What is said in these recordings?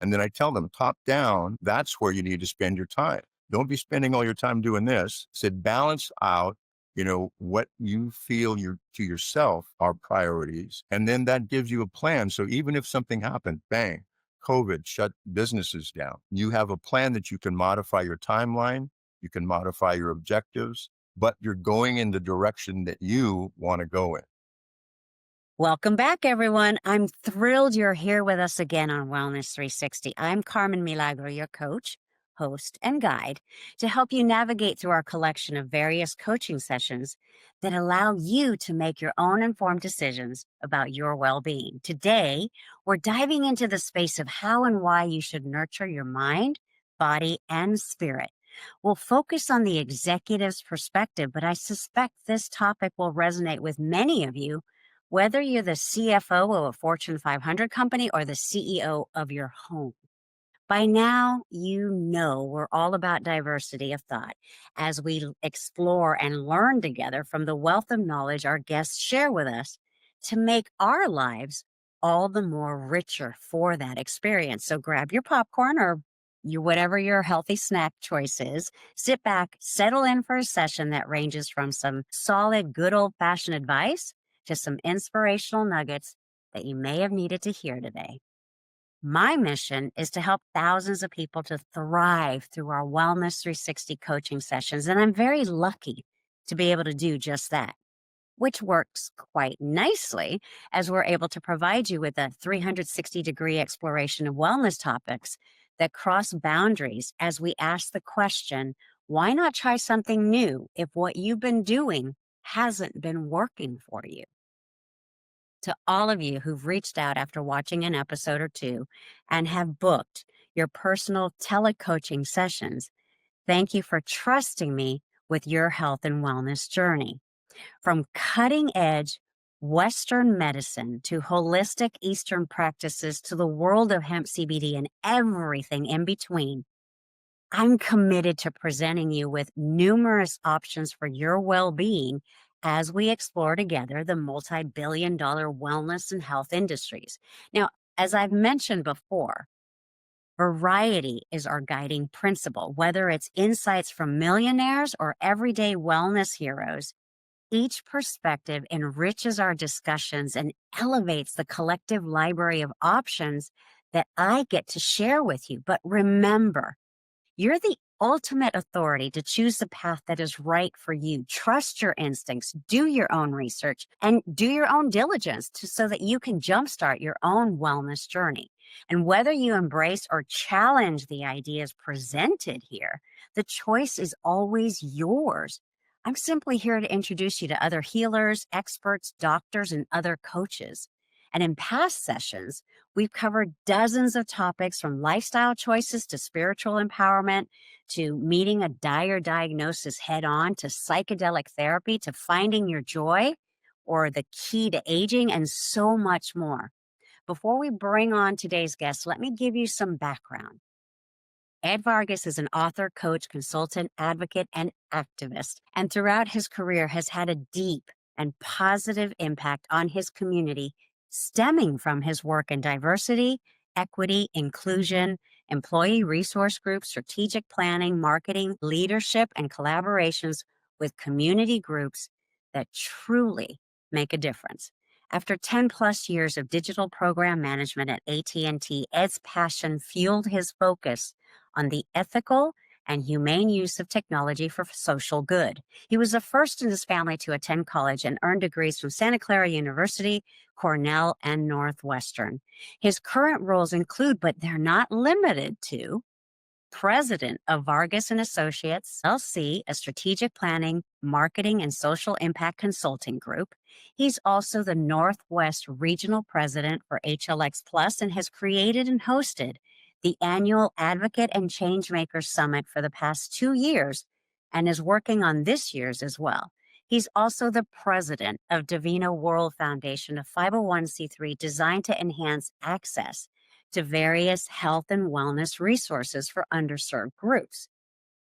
And then I tell them top down, that's where you need to spend your time. Don't be spending all your time doing this. Said balance out, what you feel to yourself are priorities. And then that gives you a plan. So even if something happened, bang, COVID shut businesses down, you have a plan that you can modify your timeline, you can modify your objectives, but you're going in the direction that you want to go in. Welcome back, everyone. I'm thrilled you're here with us again on Wellness 360. I'm Carmen Milagro, your coach, host, and guide to help you navigate through our collection of various coaching sessions that allow you to make your own informed decisions about your well being. Today, we're diving into the space of how and why you should nurture your mind, body, and spirit. We'll focus on the executive's perspective, but I suspect this topic will resonate with many of you whether you're the CFO of a Fortune 500 company or the CEO of your home. By now, you know we're all about diversity of thought as we explore and learn together from the wealth of knowledge our guests share with us to make our lives all the more richer for that experience. So grab your popcorn or whatever your healthy snack choice is. Sit back, settle in for a session that ranges from some solid, good old fashioned advice to some inspirational nuggets that you may have needed to hear today. My mission is to help thousands of people to thrive through our Wellness 360 coaching sessions, and I'm very lucky to be able to do just that, which works quite nicely as we're able to provide you with a 360-degree exploration of wellness topics that cross boundaries as we ask the question, why not try something new if what you've been doing hasn't been working for you? To all of you who've reached out after watching an episode or two and have booked your personal telecoaching sessions, thank you for trusting me with your health and wellness journey. From cutting edge Western medicine to holistic Eastern practices to the world of hemp CBD and everything in between, I'm committed to presenting you with numerous options for your well being as we explore together the multi-billion-dollar wellness and health industries. Now, as I've mentioned before, variety is our guiding principle. Whether it's insights from millionaires or everyday wellness heroes, each perspective enriches our discussions and elevates the collective library of options that I get to share with you. But remember, you're the ultimate authority to choose the path that is right for you. Trust your instincts, do your own research, and do your own diligence so that you can jumpstart your own wellness journey. And whether you embrace or challenge the ideas presented here, the choice is always yours. I'm simply here to introduce you to other healers, experts, doctors, and other coaches. And in past sessions, we've covered dozens of topics from lifestyle choices to spiritual empowerment to meeting a dire diagnosis head on to psychedelic therapy to finding your joy or the key to aging and so much more. Before we bring on today's guest, let me give you some background. Ed Vargas is an author, coach, consultant, advocate, and activist, and throughout his career has had a deep and positive impact on his community stemming from his work in diversity, equity, inclusion, employee resource groups, strategic planning, marketing, leadership, and collaborations with community groups that truly make a difference. After 10 plus years of digital program management at AT&T, Ed's passion fueled his focus on the ethical and humane use of technology for social good. He was the first in his family to attend college and earn degrees from Santa Clara University, Cornell, and Northwestern. His current roles include, but they're not limited to, president of Vargas and Associates, LC, a strategic planning, marketing, and social impact consulting group. He's also the Northwest regional president for HLX Plus and has created and hosted the annual Advocate and Changemaker Summit for the past 2 years and is working on this year's as well. He's also the president of Divino World Foundation, a 501c3 designed to enhance access to various health and wellness resources for underserved groups.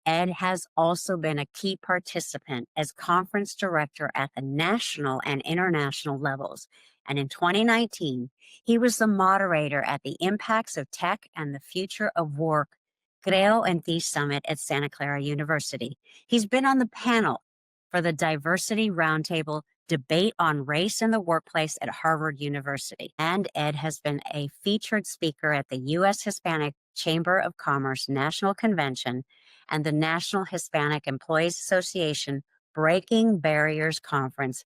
Ed has also been a key participant as conference director at the national and international levels. And in 2019, he was the moderator at the Impacts of Tech and the Future of Work Creo en Ti Summit at Santa Clara University. He's been on the panel for the Diversity Roundtable debate on race in the workplace at Harvard University. And Ed has been a featured speaker at the U.S. Hispanic Chamber of Commerce National Convention and the National Hispanic Employees Association Breaking Barriers Conference,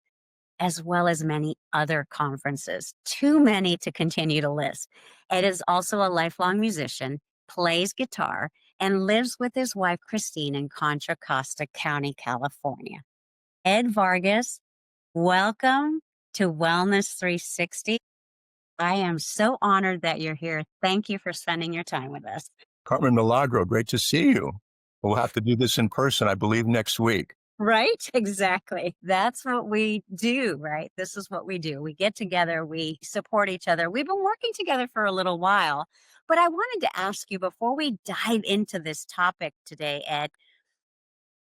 as well as many other conferences. Too many to continue to list. Ed is also a lifelong musician, plays guitar, and lives with his wife, Christine, in Contra Costa County, California. Ed Vargas, welcome to Wellness 360. I am so honored that you're here. Thank you for spending your time with us. Carmen Milagro, great to see you. We'll have to do this in person, I believe, next week. Right? Exactly. That's what we do, right? This is what we do. We get together, we support each other. We've been working together for a little while, but I wanted to ask you before we dive into this topic today, Ed,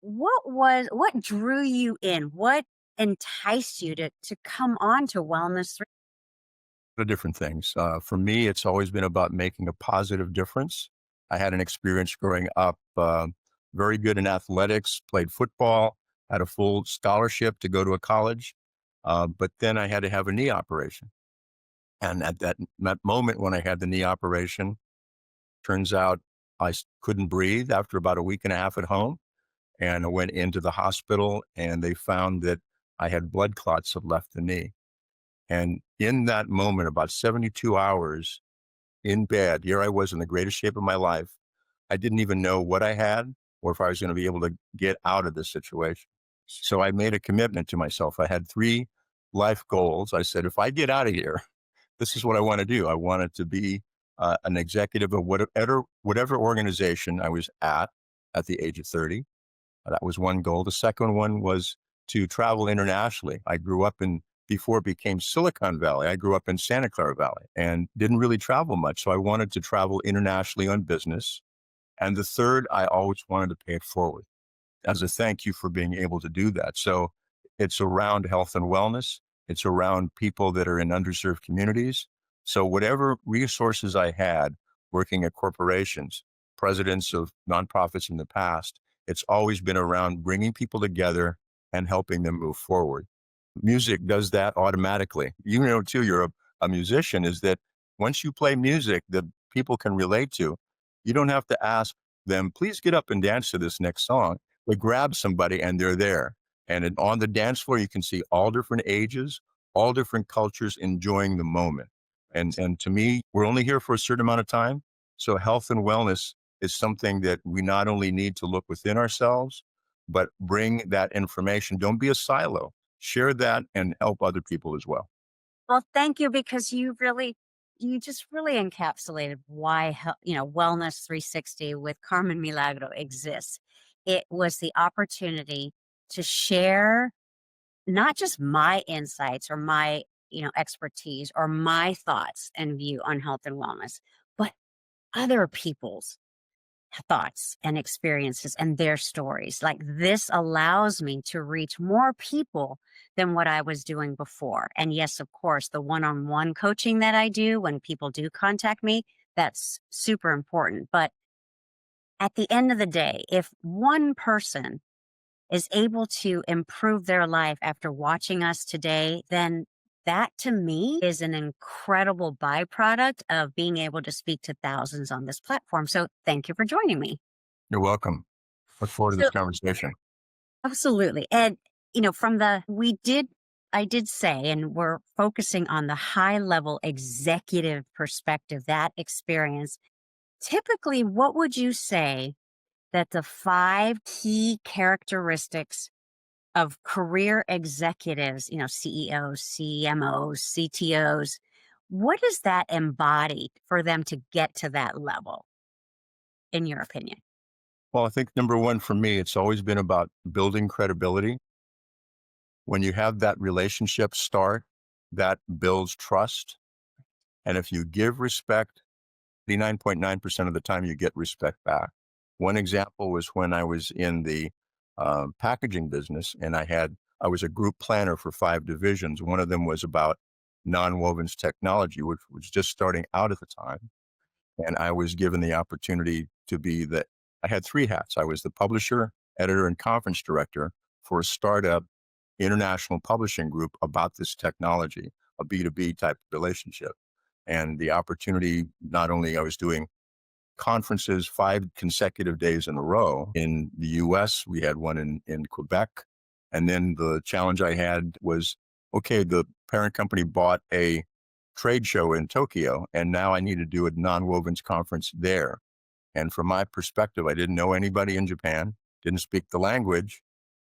what drew you in? What enticed you to come on to Wellness 3? The different things. For me, it's always been about making a positive difference. I had an experience growing up, very good in athletics, played football, had a full scholarship to go to a college, but then I had to have a knee operation. And at that moment when I had the knee operation, turns out couldn't breathe after about a week and a half at home. And I went into the hospital and they found that I had blood clots that left the knee. And in that moment, about 72 hours in bed, here I was in the greatest shape of my life. I didn't even know what I had or if I was going to be able to get out of this situation. So I made a commitment to myself. I had 3 life goals. I said, if I get out of here, this is what I want to do. I wanted to be an executive of whatever organization I was at the age of 30. That was one goal. The second one was to travel internationally. I grew up before it became Silicon Valley, I grew up in Santa Clara Valley and didn't really travel much. So I wanted to travel internationally on business. And the third, I always wanted to pay it forward as a thank you for being able to do that. So it's around health and wellness. It's around people that are in underserved communities. So whatever resources I had working at corporations, presidents of nonprofits in the past, it's always been around bringing people together and helping them move forward. Music does that automatically. You know, too, you're a musician, is that once you play music that people can relate to, you don't have to ask them, please get up and dance to this next song. But grab somebody and they're there. And on the dance floor, you can see all different ages, all different cultures enjoying the moment. And to me, we're only here for a certain amount of time. So health and wellness is something that we not only need to look within ourselves, but bring that information. Don't be a silo. Share that and help other people as well. Well, thank you because you just really encapsulated why Wellness 360 with Carmen Milagro exists. It was the opportunity to share not just my insights or my expertise or my thoughts and view on health and wellness, but other people's thoughts and experiences and their stories. Like this allows me to reach more people than what I was doing before. And yes, of course, the one-on-one coaching that I do when people do contact me, that's super important. But at the end of the day, if one person is able to improve their life after watching us today, then that to me is an incredible byproduct of being able to speak to thousands on this platform. So thank you for joining me. You're welcome. Look forward to So this conversation. absolutely. And, I did say, and we're focusing on the high level executive perspective, that experience. Typically, what would you say that the 5 key characteristics of career executives, CEOs, CMOs, CTOs, what does that embody for them to get to that level, in your opinion? Well, I think number one for me, it's always been about building credibility. When you have that relationship start, that builds trust. And if you give respect, 99.9% of the time you get respect back. One example was when I was in the packaging business, and I was a group planner for 5 divisions. One of them was about nonwovens technology, which was just starting out at the time. And I was given the opportunity to be I had 3 hats. I was the publisher, editor, and conference director for a startup international publishing group about this technology, a B2B type relationship. And the opportunity, not only I was doing conferences 5 consecutive days in a row. In the US, we had one in Quebec. And then the challenge I had was, okay, the parent company bought a trade show in Tokyo, and now I need to do a nonwovens conference there. And from my perspective, I didn't know anybody in Japan, didn't speak the language,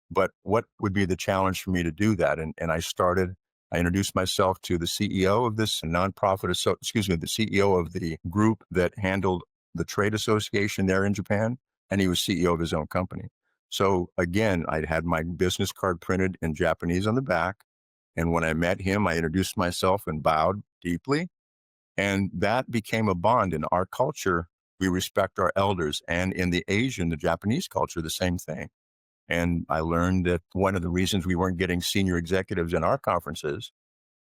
but what would be the challenge for me to do that? And I introduced myself to the CEO of this nonprofit, the CEO of the group that handled the trade association there in Japan, and he was CEO of his own company. So again, I had my business card printed in Japanese on the back. And when I met him, I introduced myself and bowed deeply. And that became a bond. In our culture, we respect our elders. And in the Japanese culture, the same thing. And I learned that one of the reasons we weren't getting senior executives in our conferences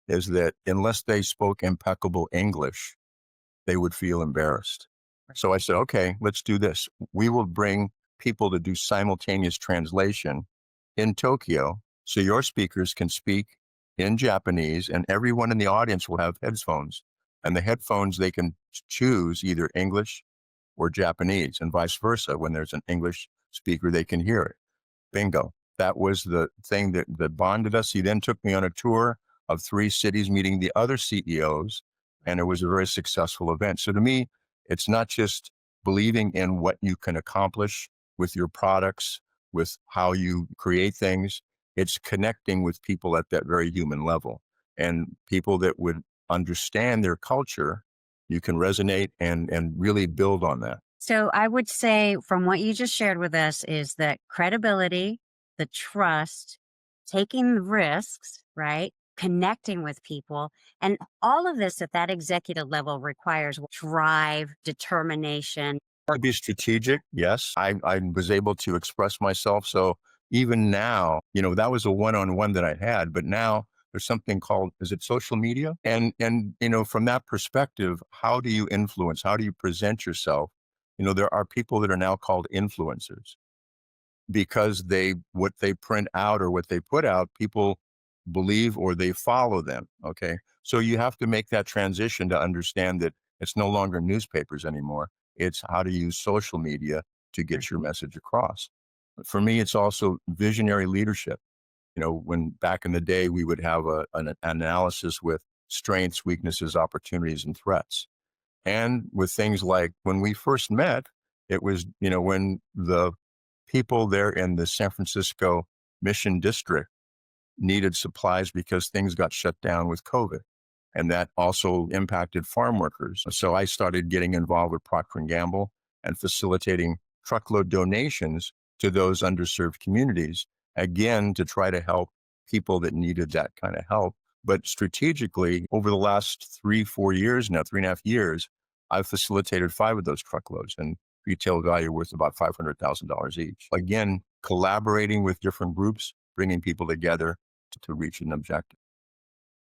is that unless they spoke impeccable English, they would feel embarrassed. So I said, okay, let's do this. We will bring people to do simultaneous translation in Tokyo. So your speakers can speak in Japanese, and everyone in the audience will have headphones. And the headphones, they can choose either English or Japanese, and vice versa. When there's an English speaker, they can hear it. Bingo. That was the thing that bonded us. He then took me on a tour of 3 cities, meeting the other CEOs, and it was a very successful event. So to me, it's not just believing in what you can accomplish with your products, with how you create things. It's connecting with people at that very human level, and people that would understand their culture. You can resonate and really build on that. So I would say from what you just shared with us is that credibility, the trust, taking risks, right? Connecting with people, and all of this at that executive level requires drive, determination. To be strategic, yes. I was able to express myself. So even now, that was a one-on-one that I had, but now there's something called, is it social media? And from that perspective, how do you influence? How do you present yourself? There are people that are now called influencers because what they print out or what they put out, people believe or they follow them. Okay. So you have to make that transition to understand that it's no longer newspapers anymore. It's how to use social media to get your message across. For me, it's also visionary leadership. When back in the day, we would have an analysis with strengths, weaknesses, opportunities, and threats. And with things like when we first met, it was, when the people there in the San Francisco Mission District needed supplies because things got shut down with COVID. And that also impacted farm workers. So I started getting involved with Procter & Gamble and facilitating truckload donations to those underserved communities, again, to try to help people that needed that kind of help. But strategically, over the last 3-4 years now, 3.5 years, I've facilitated 5 of those truckloads and retail value worth about $500,000 each. Again, collaborating with different groups, bringing people together to reach an objective.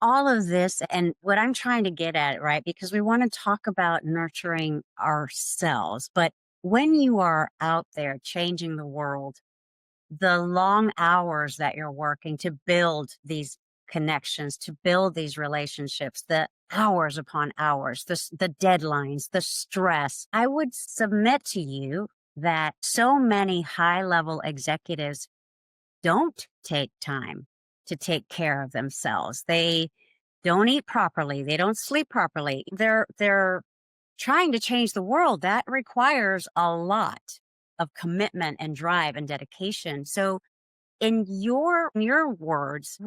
All of this, and what I'm trying to get at, right? Because we want to talk about nurturing ourselves, but when you are out there changing the world, the long hours that you're working to build these connections, to build these relationships, the hours upon hours, the deadlines, the stress, I would submit to you that so many high level executives don't take time to take care of themselves. They don't eat properly. They don't sleep properly. They're trying to change the world. That requires a lot of commitment and drive and dedication. So in your words,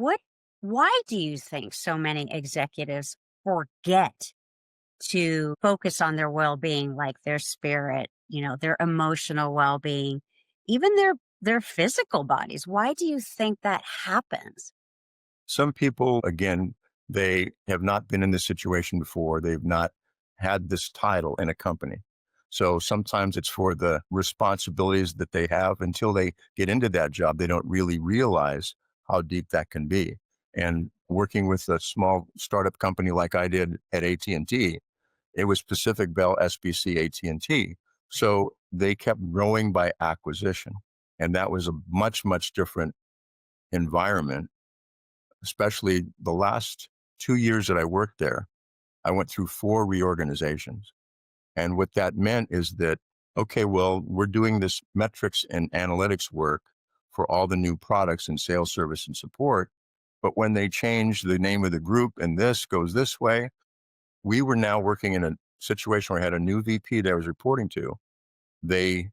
why do you think so many executives forget to focus on their well-being, like their spirit, their emotional well-being, even their physical bodies? Why do you think that happens? Some people, again, they have not been in this situation before. They've not had this title in a company. So sometimes it's for the responsibilities that they have. Until they get into that job, they don't really realize how deep that can be. And working with a small startup company like I did at AT&T, it was Pacific Bell, SBC, AT&T. So they kept growing by acquisition. And that was a much, much different environment, especially the last 2 years that I worked there. I went through 4 reorganizations. And what that meant is that, okay, well, we're doing this metrics and analytics work for all the new products in sales, service, and support. But when they changed the name of the group and this goes this way, we were now working in a situation where I had a new VP that I was reporting to. They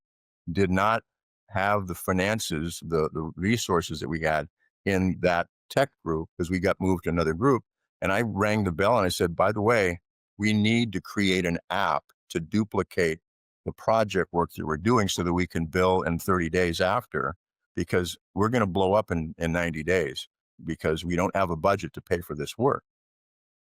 did not have the finances, the resources that we had in that tech group because we got moved to another group. And I rang the bell and I said, by the way, we need to create an app to duplicate the project work that we're doing so that we can bill in 30 days after, because we're going to blow up in 90 days because we don't have a budget to pay for this work.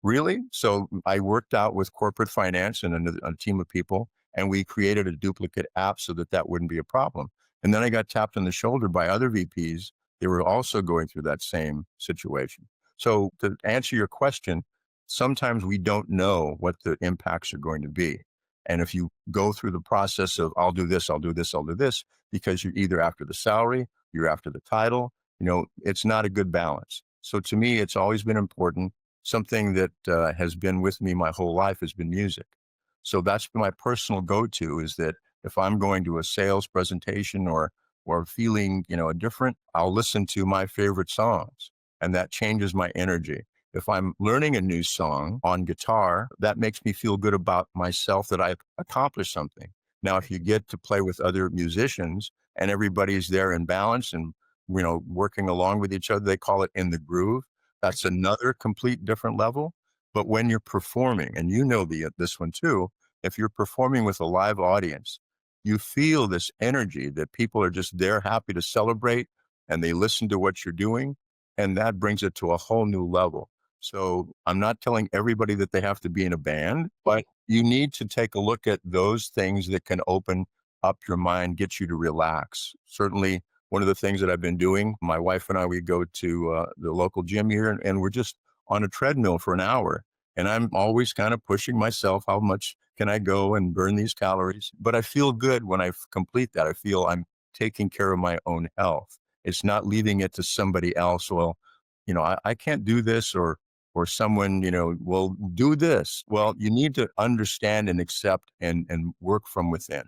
Really? So I worked out with corporate finance and a team of people, and we created a duplicate app so that that wouldn't be a problem. And then I got tapped on the shoulder by other VPs. They were also going through that same situation. So to answer your question, sometimes we don't know what the impacts are going to be. And if you go through the process of, I'll do this, I'll do this, I'll do this, because you're either after the salary, you're after the title, it's not a good balance. So to me, it's always been important. Something that has been with me my whole life has been music. So that's my personal go-to, is that if I'm going to a sales presentation or feeling, different, I'll listen to my favorite songs, and that changes my energy. If I'm learning a new song on guitar, that makes me feel good about myself that I've accomplished something. Now, if you get to play with other musicians and everybody's there in balance and, working along with each other, they call it in the groove. That's another complete different level. But when you're performing, and this one too, if you're performing with a live audience, you feel this energy that people are just there happy to celebrate, and they listen to what you're doing. And that brings it to a whole new level. So I'm not telling everybody that they have to be in a band, but you need to take a look at those things that can open up your mind, get you to relax. Certainly, one of the things that I've been doing, my wife and I, we go to the local gym here, and we're just on a treadmill for an hour. And I'm always kind of pushing myself. How much can I go and burn these calories? But I feel good when I complete that. I feel I'm taking care of my own health. It's not leaving it to somebody else. Well, I can't do this, or someone, will do this. Well, you need to understand and accept and work from within.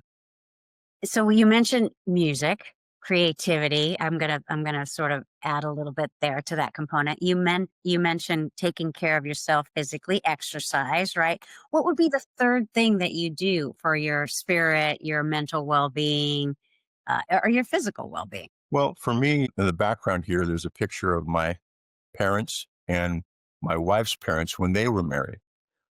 So you mentioned music, creativity. I'm gonna sort of add a little bit there to that component. You mentioned taking care of yourself physically, exercise, right? What would be the third thing that you do for your spirit, your mental well-being, or your physical well-being? Well, for me, in the background here, there's a picture of my parents and my wife's parents when they were married.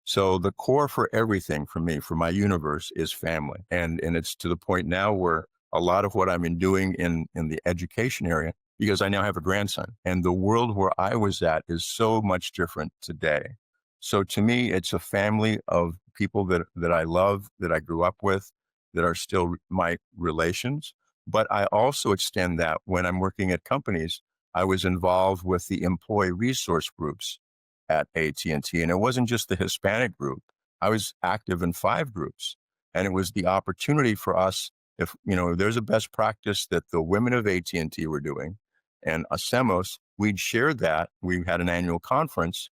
So the core for everything for me, for my universe, is family. And it's to the point now where a lot of what I'm doing in the education area, because I now have a grandson, and the world where I was at is so much different today. So to me, it's a family of people that I love, that I grew up with, that are still my relations. But I also extend that when I'm working at companies. I was involved with the employee resource groups at AT&T. And it wasn't just the Hispanic group. I was active in 5 groups. And it was the opportunity for us, if, there's a best practice that the women of AT&T were doing, and Asemos, we'd share that. We had an annual conference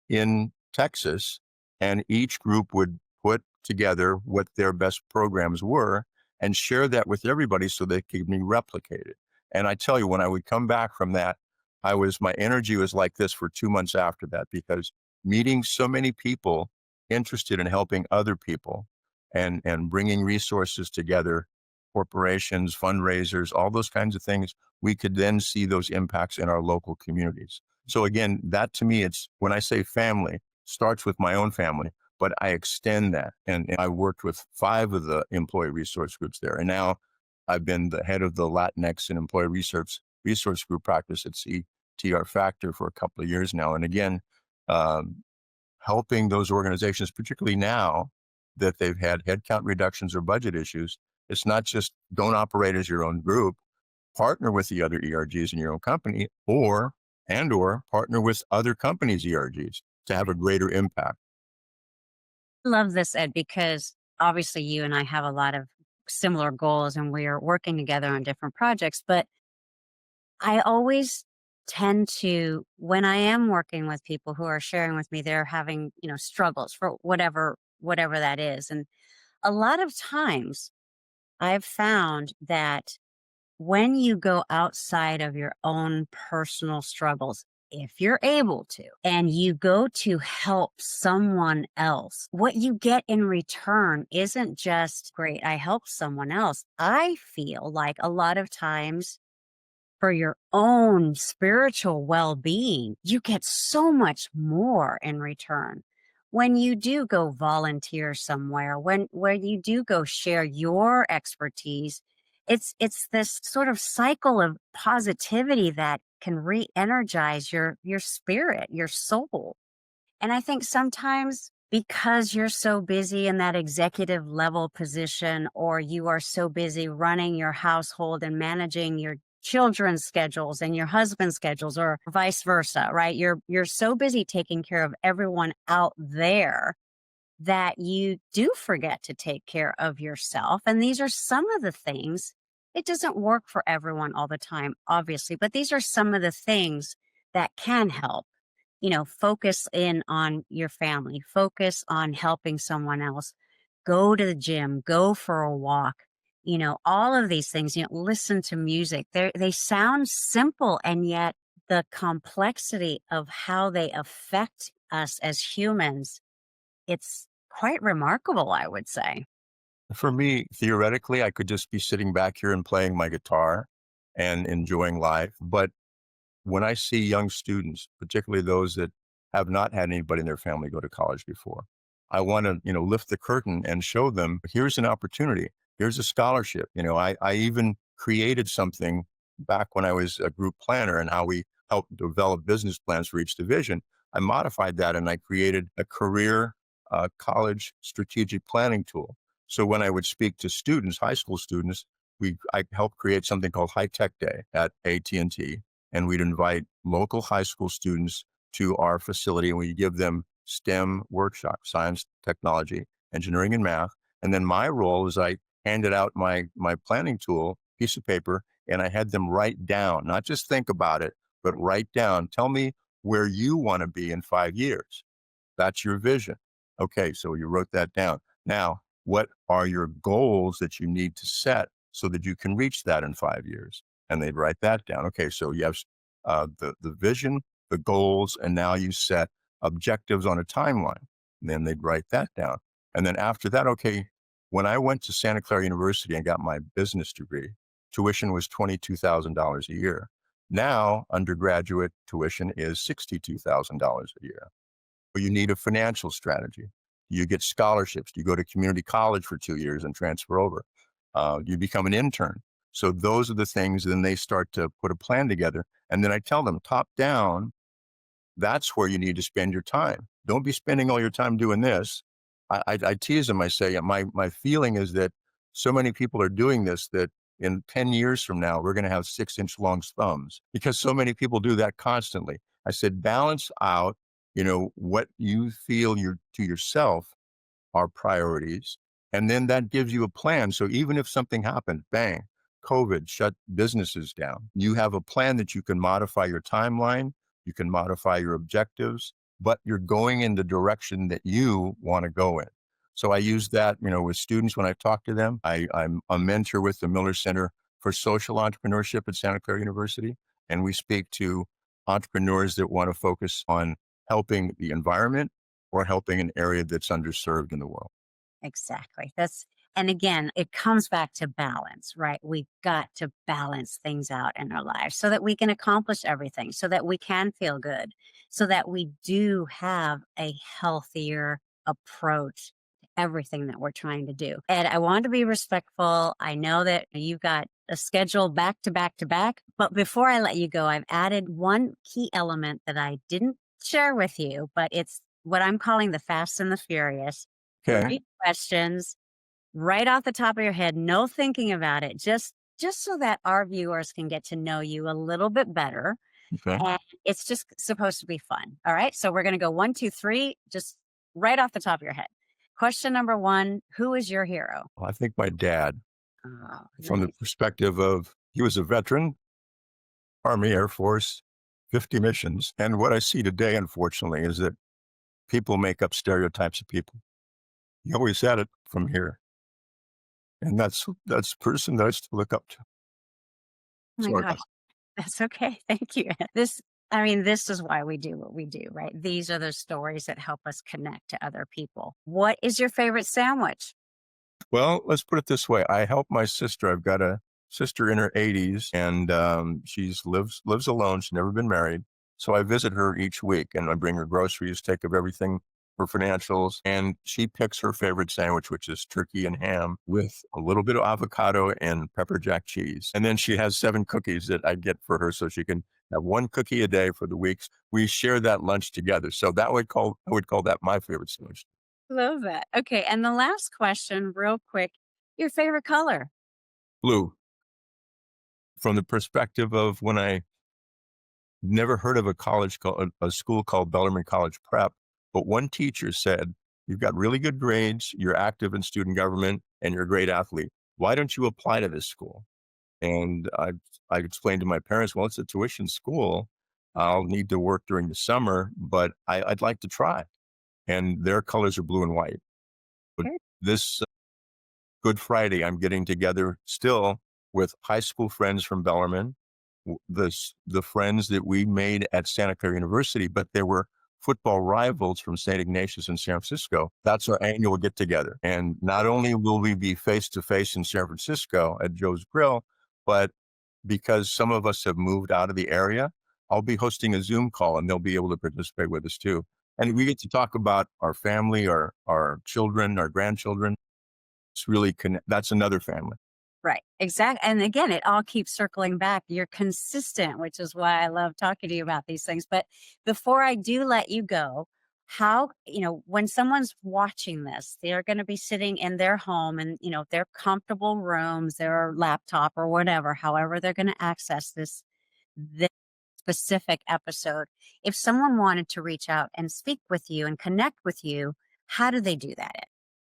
in Texas, and each group would put together what their best programs were and share that with everybody so they could be replicated. And I tell you, when I would come back from that, my energy was like this for 2 months after that, because meeting so many people interested in helping other people and bringing resources together, corporations, fundraisers, all those kinds of things, we could then see those impacts in our local communities. So again, that to me, it's when I say family, starts with my own family, but I extend that. And I worked with 5 of the employee resource groups there. And now I've been the head of the Latinx and employee resource group practice at CTR Factor for a couple of years now. And again, helping those organizations, particularly now that they've had headcount reductions or budget issues, it's not just don't operate as your own group, partner with the other ERGs in your own company, or partner with other companies' ERGs to have a greater impact. Love this, Ed, because obviously you and I have a lot of similar goals and we are working together on different projects. But I always tend to, when I am working with people who are sharing with me, they're having, struggles for whatever that is. And a lot of times I've found that when you go outside of your own personal struggles, if you're able to, and you go to help someone else, what you get in return isn't just great, I helped someone else. I feel like a lot of times for your own spiritual well being, you get so much more in return. When you do go volunteer somewhere, where you do go share your expertise, it's this sort of cycle of positivity that can re-energize your spirit, your soul. And I think sometimes because you're so busy in that executive level position, or you are so busy running your household and managing your children's schedules and your husband's schedules, or vice versa, right? You're so busy taking care of everyone out there that you do forget to take care of yourself. And these are some of the things. It doesn't work for everyone all the time, obviously, but these are some of the things that can help. Focus in on your family, focus on helping someone else, go to the gym, go for a walk, all of these things, listen to music. They sound simple, and yet the complexity of how they affect us as humans, it's quite remarkable, I would say. For me, theoretically, I could just be sitting back here and playing my guitar and enjoying life. But when I see young students, particularly those that have not had anybody in their family go to college before, I want to, lift the curtain and show them here's an opportunity. Here's a scholarship. I even created something back when I was a group planner and how we helped develop business plans for each division. I modified that and I created a career college strategic planning tool. So when I would speak to students, high school students, I helped create something called High Tech Day at AT&T, and we'd invite local high school students to our facility and we give them STEM workshops, science, technology, engineering, and math. And then my role is I handed out my planning tool, piece of paper, and I had them write down, not just think about it, but write down, tell me where you want to be in 5 years. That's your vision. Okay, so you wrote that down. Now, what are your goals that you need to set so that you can reach that in 5 years? And they'd write that down. Okay, so you have the vision, the goals, and now you set objectives on a timeline. And then they'd write that down. And then after that, okay, when I went to Santa Clara University and got my business degree, tuition was $22,000 a year. Now, undergraduate tuition is $62,000 a year. But you need a financial strategy. You get scholarships. You go to community college for 2 years and transfer over. You become an intern. So those are the things. Then they start to put a plan together. And then I tell them top down, that's where you need to spend your time. Don't be spending all your time doing this. I tease them. I say, my feeling is that so many people are doing this that in 10 years from now, we're going to have 6-inch long thumbs because so many people do that constantly. I said, balance out, what you feel to yourself are priorities. And then that gives you a plan. So even if something happened, bang, COVID shut businesses down, you have a plan that you can modify your timeline, you can modify your objectives, but you're going in the direction that you want to go in. So I use that, with students when I talk to them. I'm a mentor with the Miller Center for Social Entrepreneurship at Santa Clara University. And we speak to entrepreneurs that want to focus on helping the environment or helping an area that's underserved in the world. Exactly. And again, it comes back to balance, right? We've got to balance things out in our lives so that we can accomplish everything, so that we can feel good, so that we do have a healthier approach to everything that we're trying to do. And I want to be respectful. I know that you've got a schedule back to back to back, but before I let you go, I've added one key element that I didn't share with you, but it's what I'm calling the fast and the furious. Okay. 3 questions right off the top of your head, no thinking about it, just so that our viewers can get to know you a little bit better. Okay. And it's just supposed to be fun. All right. So we're going to go 1, 2, 3, just right off the top of your head. Question number 1: who is your hero? Well, I think my dad, Oh, from the nice. perspective of he was a veteran, Army, Air Force, 50 missions. And what I see today, unfortunately, is that people make up stereotypes of people. He always had it from here. And that's a person that I still look up to. Oh my Sorry gosh. about That's okay. Thank you. This is why we do what we do, right? These are the stories that help us connect to other people. What is your favorite sandwich? Well, let's put it this way. I help my sister. I've got a sister in her 80s, and she's lives alone. She's never been married. So I visit her each week, and I bring her groceries, take of everything for financials, and she picks her favorite sandwich, which is turkey and ham with a little bit of avocado and pepper jack cheese. And then she has 7 cookies that I get for her, so she can have 1 cookie a day for the weeks. We share that lunch together. So I would call that my favorite sandwich. Love that. Okay. And the last question, real quick, your favorite color? Blue. From the perspective of when I never heard of a school called Bellarmine College Prep, but one teacher said, "You've got really good grades, you're active in student government, and you're a great athlete. Why don't you apply to this school?" And I explained to my parents, "Well, it's a tuition school. I'll need to work during the summer, but I'd like to try." And their colors are blue and white. But Good. this Good Friday, I'm getting together still with high school friends from Bellarmine, the friends that we made at Santa Clara University, but there were football rivals from St. Ignatius in San Francisco. That's our annual get together. And not only will we be face to face in San Francisco at Joe's Grill, but because some of us have moved out of the area, I'll be hosting a Zoom call and they'll be able to participate with us too. And we get to talk about our family, our children, our grandchildren. That's another family. Right. Exactly. And again, it all keeps circling back. You're consistent, which is why I love talking to you about these things. But before I do let you go, when someone's watching this, they're going to be sitting in their home and, their comfortable rooms, their laptop or whatever, however they're going to access this specific episode. If someone wanted to reach out and speak with you and connect with you, how do they do that?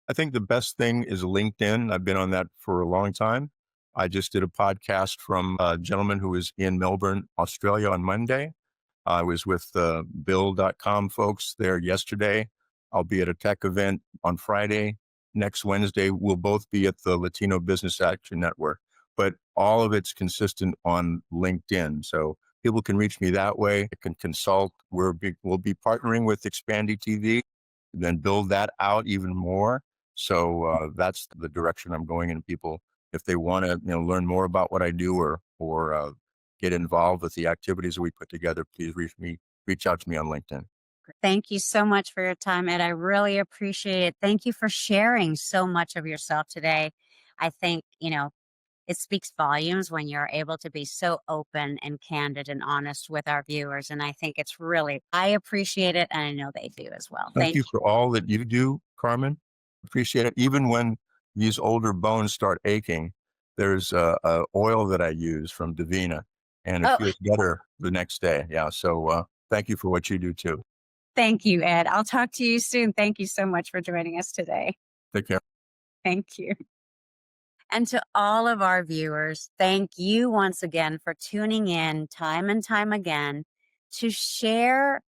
I think the best thing is LinkedIn. I've been on that for a long time. I just did a podcast from a gentleman who was in Melbourne, Australia on Monday. I was with the Bill.com folks there yesterday. I'll be at a tech event on Friday. Next Wednesday, we'll both be at the Latino Business Action Network. But all of it's consistent on LinkedIn. So people can reach me that way. I can consult. We'll be partnering with expandiTV, then build that out even more. So that's the direction I'm going in. People, if they want to learn more about what I do or get involved with the activities that we put together, please reach out to me on LinkedIn. Thank you so much for your time, Ed. I really appreciate it. Thank you for sharing so much of yourself today. I think, it speaks volumes when you're able to be so open and candid and honest with our viewers. And I think I appreciate it. And I know they do as well. Thank Thank you for all that you do, Carmen. Appreciate it. Even when these older bones start aching, there's a oil that I use from Davina, and you. it Oh, feels better the next day. Yeah. So thank you for what you do too. thank you, Ed. I'll talk to you soon. Thank you so much for joining us today. Take care. Thank you. And to all of our viewers, thank you once again for tuning in time and time again to share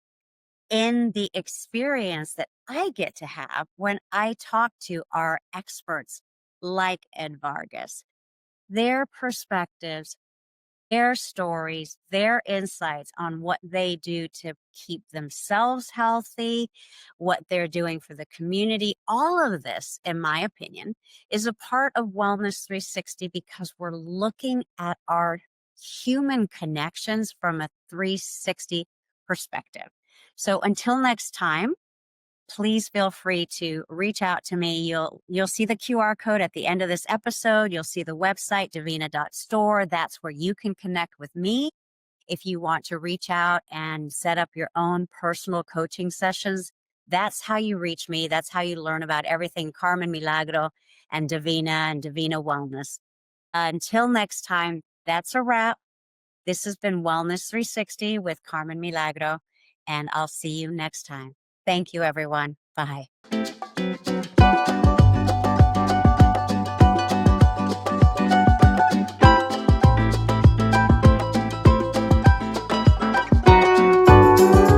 in the experience that I get to have when I talk to our experts like Ed Vargas. Their perspectives, their stories, their insights on what they do to keep themselves healthy, what they're doing for the community. All of this, in my opinion, is a part of Wellness 360 because we're looking at our human connections from a 360 perspective. So until next time, please feel free to reach out to me. You'll see the QR code at the end of this episode. You'll see the website, davina.store. That's where you can connect with me. If you want to reach out and set up your own personal coaching sessions, That's how you reach me. That's how you learn about everything Carmen Milagro and Divina Wellness. Until next time, that's a wrap. This has been Wellness 360 with Carmen Milagro, and I'll see you next time. Thank you, everyone. Bye.